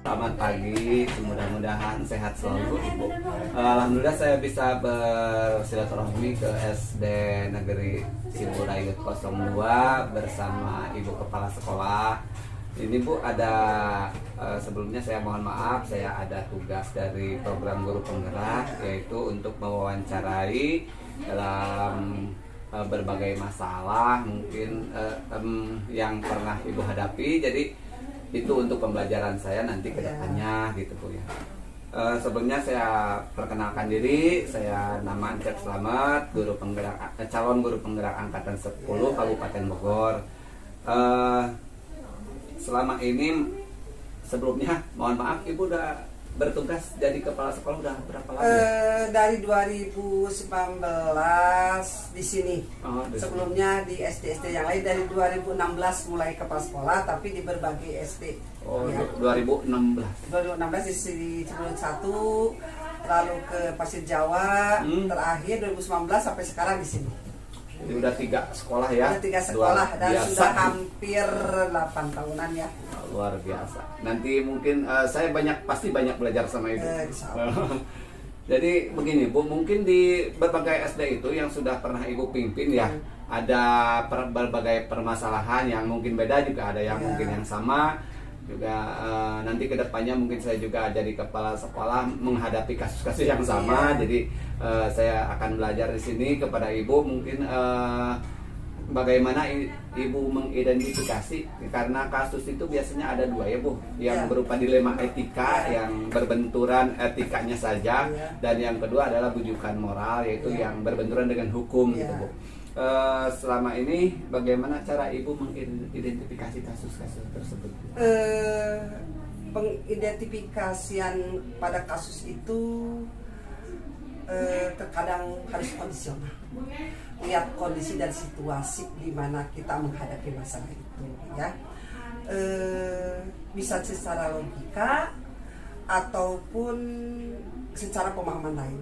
Selamat pagi, mudah-mudahan sehat selalu Ibu. Alhamdulillah saya bisa bersilaturahmi ke SD Negeri Ciburayut 02 bersama Ibu Kepala Sekolah. Ini Bu ada sebelumnya saya mohon maaf, saya ada tugas dari program guru penggerak, yaitu untuk mewawancarai dalam berbagai masalah mungkin yang pernah Ibu hadapi. Jadi itu untuk pembelajaran saya nanti ke depannya gitu Bu ya. Sebelumnya saya perkenalkan diri, saya nama Encep Slamet, calon guru penggerak angkatan 10 Kabupaten Bogor. Selama ini sebelumnya mohon maaf Ibu udah bertugas jadi kepala sekolah udah berapa lama? Dari 2019 di sini. Sebelumnya di SD-SD yang lain dari 2016 mulai kepala sekolah, tapi di berbagai SD. Oh, ya. 2016. 2016 di Ciburayut 1, lalu ke Pasir Jawa, terakhir 2019 sampai sekarang di sini. Jadi udah 3 sekolah ya? Udah 3 sekolah dan biasa. Sudah hampir 8 tahunan ya. Luar biasa. Nanti mungkin saya pasti banyak belajar sama Ibu. Jadi begini Bu, mungkin di berbagai SD itu yang sudah pernah Ibu pimpin ya, ada berbagai permasalahan yang mungkin beda, juga ada yang mungkin yang sama. Juga nanti kedepannya mungkin saya juga jadi kepala sekolah menghadapi kasus-kasus yang sama. Jadi saya akan belajar di sini kepada Ibu mungkin bagaimana Ibu mengidentifikasi, karena kasus itu biasanya ada 2 ya Bu, yang berupa dilema etika yang berbenturan etikanya saja, dan yang kedua adalah bujukan moral yaitu yang berbenturan dengan hukum gitu Bu. Selama ini bagaimana cara Ibu mengidentifikasi kasus-kasus tersebut? Pengidentifikasian pada kasus itu terkadang harus kondisional, lihat kondisi dan situasi di mana kita menghadapi masalah itu ya. Bisa secara logika ataupun secara pemahaman lain.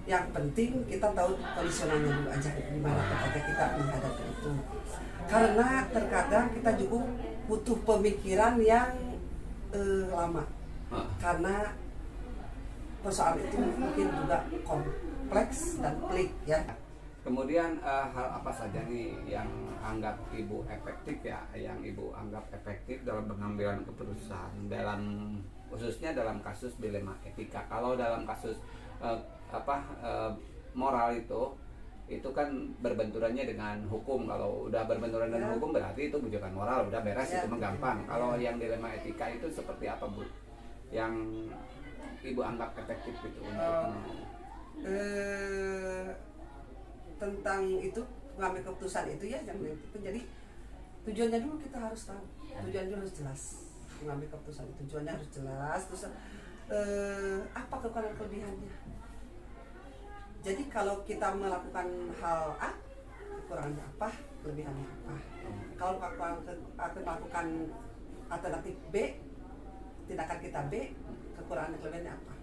Yang penting kita tahu kondisionalnya dulu aja, gimana aja kita menghadapi itu. Karena terkadang kita juga butuh pemikiran yang lama, karena persoalan itu mungkin juga kompleks dan pelik ya. Kemudian hal apa saja nih yang anggap Ibu efektif ya, yang Ibu anggap efektif dalam pengambilan keputusan khususnya dalam kasus dilema etika. Kalau dalam kasus moral itu kan berbenturannya dengan hukum. Kalau udah berbenturan dengan hukum berarti itu bujukan moral, udah beres, itu mah gampang. Kalau yang dilema etika itu seperti apa Bu, yang Ibu anggap efektif itu untuk tentang itu mengambil keputusan itu ya, yang itu. Jadi tujuannya dulu kita harus tahu, tujuannya dulu harus jelas. Mengambil keputusan itu tujuannya harus jelas, terus apa kekurangan-kelebihannya. Jadi kalau kita melakukan hal A, kekurangannya apa, kelebihannya apa. Kalau akan melakukan alternatif B, tindakan kita B, kekurangan dan kelebihannya apa,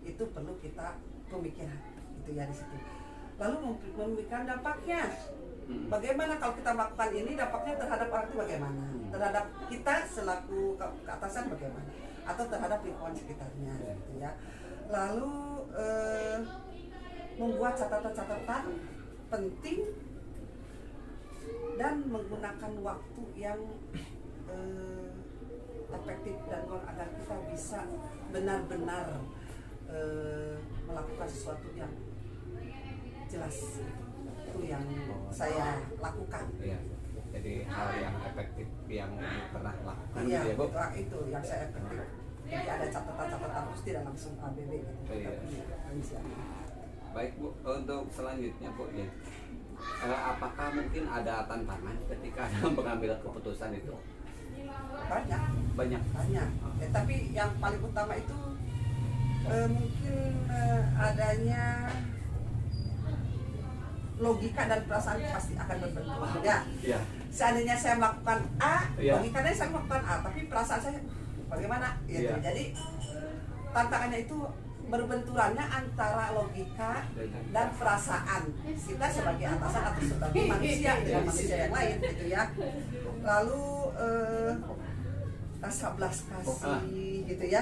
itu perlu kita pemikiran itu ya di situ. Lalu memikirkan dampaknya, bagaimana kalau kita melakukan ini, dampaknya terhadap orang itu bagaimana, terhadap kita selaku keatasan bagaimana, atau terhadap lingkungan sekitarnya gitu ya. Lalu membuat catatan-catatan penting dan menggunakan waktu yang efektif dan agar kita bisa benar-benar melakukan sesuatu yang jelas. Itu yang saya lakukan. Iya. Jadi hal yang efektif yang pernah lakukan. Iya, ya Bu? itu yang saya efektif. Jadi ada catatan-catatan, terus tidak langsung ABB gitu. Baik Bu, untuk selanjutnya Bu ya, apakah mungkin ada tantangan ketika dalam pengambilan keputusan itu? Banyak. Tapi yang paling utama itu mungkin adanya logika dan perasaan pasti akan berbenturan ya. Seandainya saya melakukan A, logikanya saya melakukan A, tapi perasaan saya bagaimana gitu. Jadi tantangannya itu berbenturannya antara logika dan perasaan kita sebagai atasan atau sebagai manusia dengan manusia yang lain gitu ya. Lalu rasa belas kasih gitu ya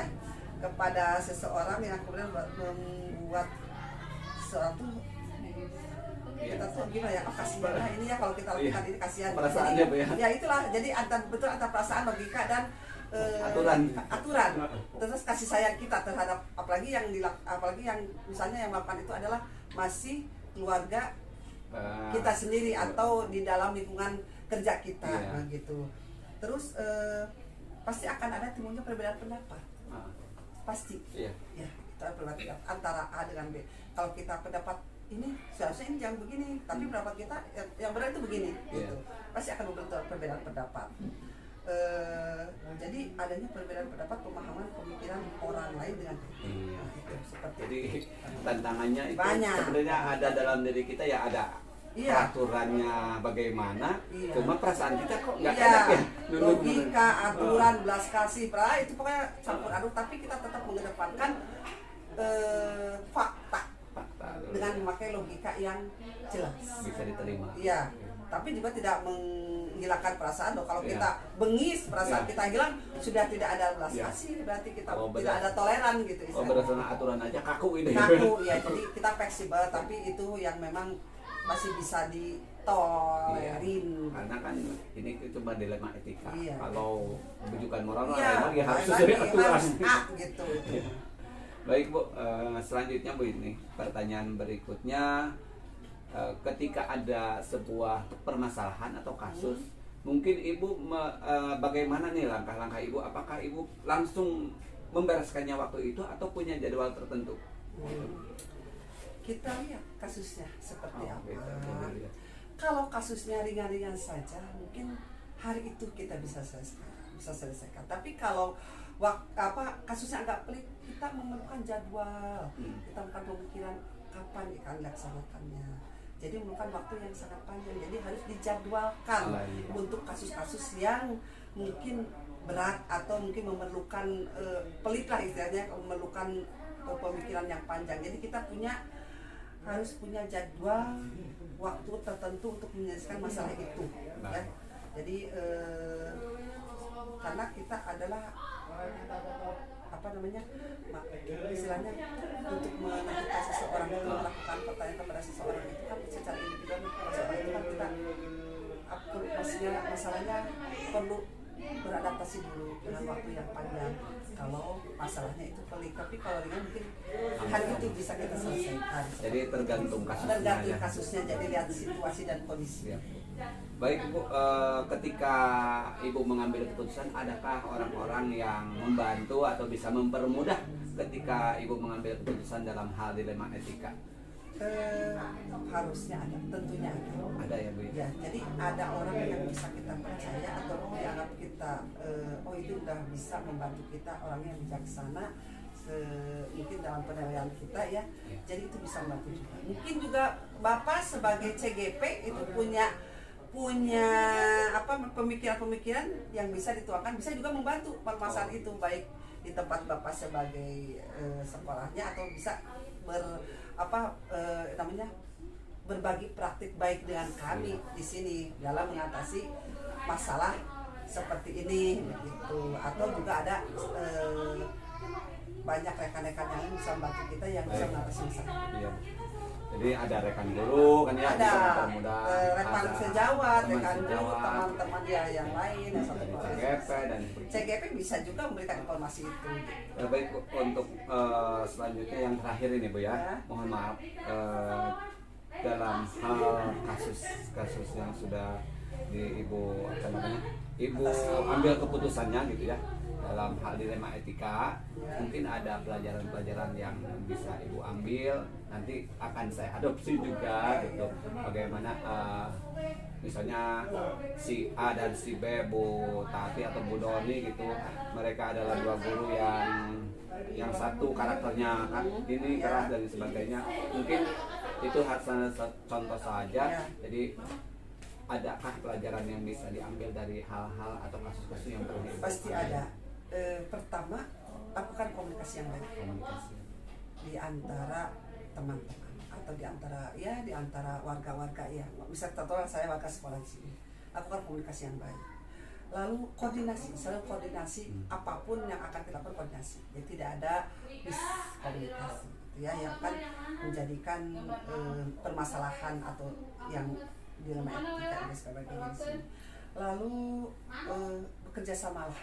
kepada seseorang yang kemudian membuat sesuatu kita tuh gimana ya, kasihan ini ya kalau kita lakukan ini kasihan. Perasaannya Bu ya. Ya itulah, jadi betul antara perasaan, logika dan aturan. Terus kasih sayang kita terhadap apalagi yang misalnya yang melakukan itu adalah masih keluarga kita sendiri atau di dalam lingkungan kerja kita gitu. Terus pasti akan ada timbulnya perbedaan pendapat. Pasti. Ya, itu perbedaan antara A dengan B. Kalau kita pendapat ini seharusnya ini jangan begini, tapi pendapat kita yang benar itu begini gitu. Pasti akan membentuk perbedaan pendapat. Jadi adanya perbedaan pendapat, pemahaman, pemikiran orang lain dengan kita. Itu seperti jadi tantangannya itu banyak. Sebenarnya ada dalam diri kita ya, ada aturannya bagaimana, cuma perasaan kita kok nggak enak ya. Logika, aturan, belas kasih, itu pokoknya campur aduk, tapi kita tetap mengedepankan fakta dengan memakai logika yang jelas. Bisa diterima. Iya. Tapi juga tidak menghilangkan perasaan loh. Kalau kita bengis, perasaan kita hilang, sudah tidak ada belas kasih, berarti kita tidak ada toleran gitu. Oh, berdasarkan aturan aja kaku ini. Kaku ya, jadi kita fleksibel, tapi itu yang memang masih bisa ditolerin. Karena kan ini cuma dilema etika. Kalau rujukan moral lagi harus sesuai aturan. Gitu. Baik Bu, selanjutnya Bu, ini pertanyaan berikutnya. Ketika ada sebuah permasalahan atau kasus, mungkin Ibu bagaimana nih langkah-langkah Ibu? Apakah Ibu langsung membereskannya waktu itu atau punya jadwal tertentu? Kita lihat kasusnya seperti apa. Kalau kasusnya ringan-ringan saja, mungkin hari itu kita bisa selesaikan. Tapi kalau kasusnya agak pelik, kita memerlukan jadwal, kita memerlukan pemikiran kapan akan dilaksanakannya. Jadi memerlukan waktu yang sangat panjang. Jadi harus dijadwalkan untuk kasus-kasus yang mungkin berat atau mungkin memerlukan pelit lah istilahnya, memerlukan pemikiran yang panjang. Jadi kita harus punya jadwal waktu tertentu untuk menyelesaikan masalah itu. Ya. Jadi karena kita adalah istilahnya untuk menentukan seseorang itu melakukan pertanyaan kepada seseorang itu kan secara individual, seseorang itu kan kita masalahnya perlu beradaptasi dulu dengan waktu yang panjang. Kalau masalahnya itu pelik, tapi kalau ringan mungkin hari itu bisa kita selesaikan. Jadi tergantung kasusnya. Tergantung kasusnya, jadi lihat situasi dan kondisi. Baik Bu, ketika Ibu mengambil keputusan, adakah orang-orang yang membantu atau bisa mempermudah ketika Ibu mengambil keputusan dalam hal dilema etika? Harusnya ada, tentunya ada. Ada ya Bu? Ya, jadi ada orang yang bisa kita percaya atau dianggap kita, itu udah bisa membantu kita, orangnya bijaksana, mungkin dalam penilaian kita ya. Jadi itu bisa membantu juga. Mungkin juga Bapak sebagai CGP itu punya pemikiran-pemikiran yang bisa dituangkan, bisa juga membantu permasalahan itu, baik di tempat Bapak sebagai sekolahnya atau bisa berbagi praktik baik dengan kami di sini dalam mengatasi masalah seperti ini begitu. Atau juga ada banyak rekan-rekan yang bisa membantu kita yang bisa mengatasi masalah. Jadi ada rekan guru kan ya, ada rekan sejawat, rekan guru, teman-teman yang lain, CGP dan CGP bisa juga memberikan informasi itu. Baik Bu, untuk selanjutnya yang terakhir ini Bu ya, mohon maaf dalam hal kasus yang sudah Ibu ambil keputusannya gitu ya, dalam hal dilema etika, mungkin ada pelajaran-pelajaran yang bisa Ibu ambil, nanti akan saya adopsi juga gitu. Bagaimana misalnya si A dan si B, Bu Tati atau Bu Doni gitu, mereka adalah dua guru yang satu karakternya kan ini keras dan sebagainya. Mungkin itu contoh saja. Jadi adakah pelajaran yang bisa diambil dari hal-hal atau kasus-kasus yang pernah pasti ada. Pertama, lakukan komunikasi yang baik di antara teman-teman atau di antara warga-warga ya. Bisa contoh saya warga sekolah di sini. Lakukan komunikasi yang baik. Lalu koordinasi, selalu koordinasi apapun yang akan kita lakukan koordinasi. Jadi tidak ada miskomunikasi, gitu ya, yang kan menjadikan permasalahan atau yang dilema etika dan sebagainya di sini. Lalu bekerja samalah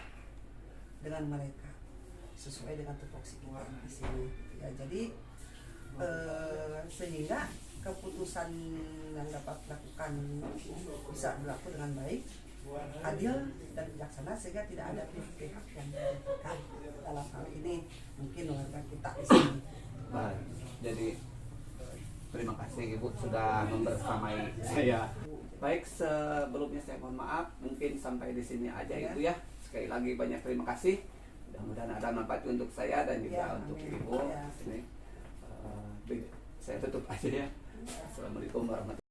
dengan mereka sesuai dengan tupoksi kita di sini, gitu ya. Jadi sehingga keputusan yang dapat dilakukan bisa berlaku dengan baik, adil dan bijaksana, sehingga tidak ada pihak yang dirugikan dalam hal ini mungkin warga kita di sini. Baik, jadi terima kasih Ibu sudah membersamai saya. Baik, sebelumnya saya mohon maaf, mungkin sampai di sini aja Ibu ya. Sekali lagi banyak terima kasih. Mudah-mudahan ada manfaat untuk saya dan juga Ya, untuk amin. Ibu. Ya. Sini, saya tutup aja ya. Assalamualaikum warahmatullahi wabarakatuh.